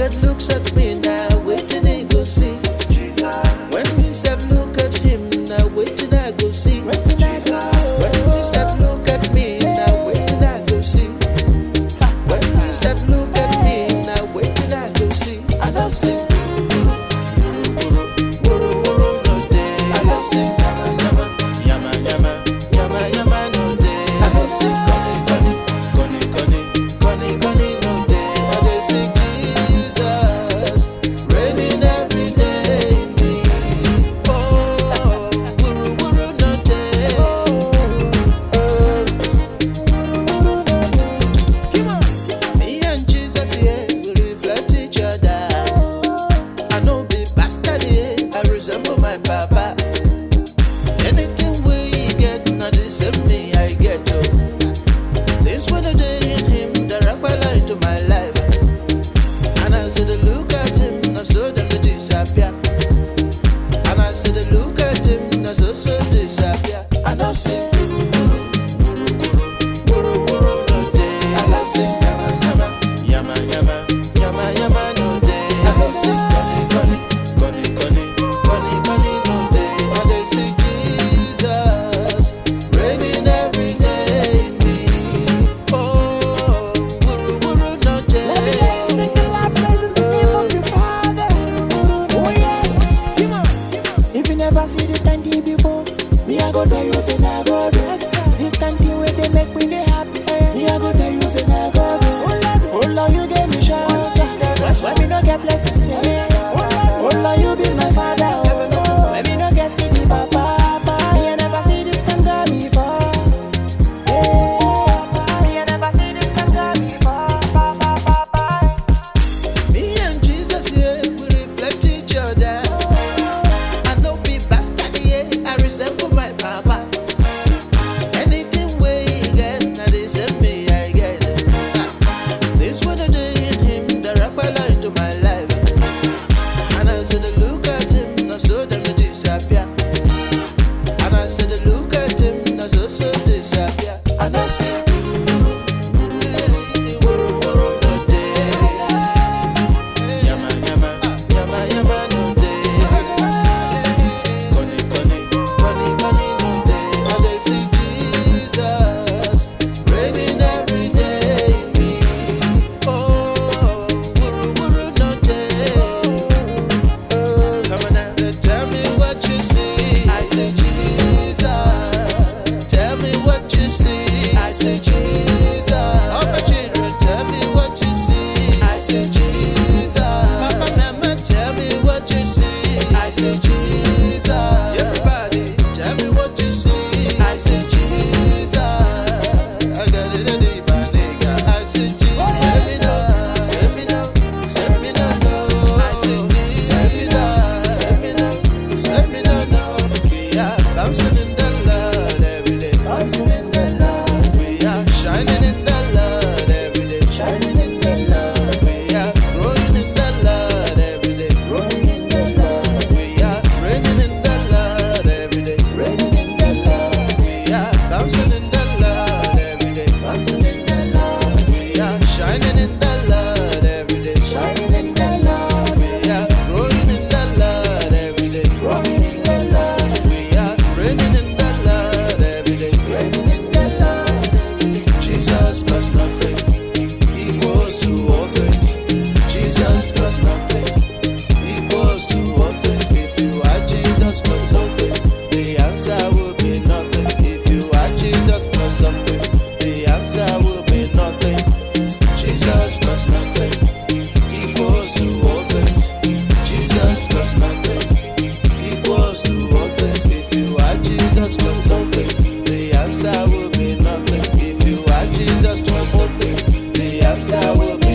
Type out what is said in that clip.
prophet looks at me now, waiting he go see. Jesus. When we self look at him now, waiting I go see. Jesus. When we self look at me now, waiting I go see. When we self look at me now, waiting I go see. I don't see. I don't see. Yama yama yama yama no day. I don't see. Koni no day. I don't see Jesus reigning every day in me. Oh, wuru no day. Come on, me and Jesus here we reflect each other. I know be bastard here. I resemble my papa. Anything we get, not the same me I get. Things when a day in him, the rock into my life. And I said, look at him, I saw them disappear. And I said, look at him, I saw disappear. And I said, no day. And I said, yama yama no day. And I said, koni no day. And I say Jesus reigning every day in me. Oh, wuru no day. Let me hear you sing the loud praises the name of the Father. Oh yes, come on. If you never see this kind thing before, me I go tell you say na God. This kind thing where they make me dey happy. Me I go tell you say na God. Oh Lord, you gave me shout. When me no get blessed stay. Oh Lord, you be my Father. When me no get to the Papa, me I never see this kind God before. Me I never see this kind God before. Me and Jesus here, we reflect each other. I know be bastard here, I resemble my papa. Anything we get, not the same me I get. This one a day in him, the rock into my life. And I said, look at him, I saw them disappear. And I said, look at him, I saw disappear. And I said, wuru no day. Yama yama no day. Koni no day. I dey see Jesus reigning every day in me. Oh, wuru no day. Oh, come on now, tell me what you see. I say Jesus. Tell me what you see. I say Jesus. All my children, tell me what you see. I say Jesus. Papa, mama, tell me what you see. I say Jesus. Everybody, tell me what you see. I say Jesus. I got it in the nigga. I say Jesus. Send me no. I say Jesus. Send me no. We are bouncing in the Lord every day. Bouncing in the Lord. We are shining in the Lord every day. Shining in the Lord. We are growing in the Lord every day. Growing in the Lord. We are reigning in the Lord every day. Reigning in the Lord. We are bouncing in the Lord every day. Bouncing in the Lord. We are shining in the Lord every day. Shining in the Lord. We are growing in the Lord every day. Growing in the Lord. We are reigning in the Lord every day. Reigning in the Lord. Jesus plus nothing equals to all things. Jesus plus nothing equals to all things. If you are Jesus plus something, the answer will be nothing. If you are Jesus plus something, the answer will be nothing. Jesus plus nothing equals to all things. Jesus plus nothing equals to all things. If you are Jesus plus something, the answer will be nothing. If you are Jesus plus something, the answer will be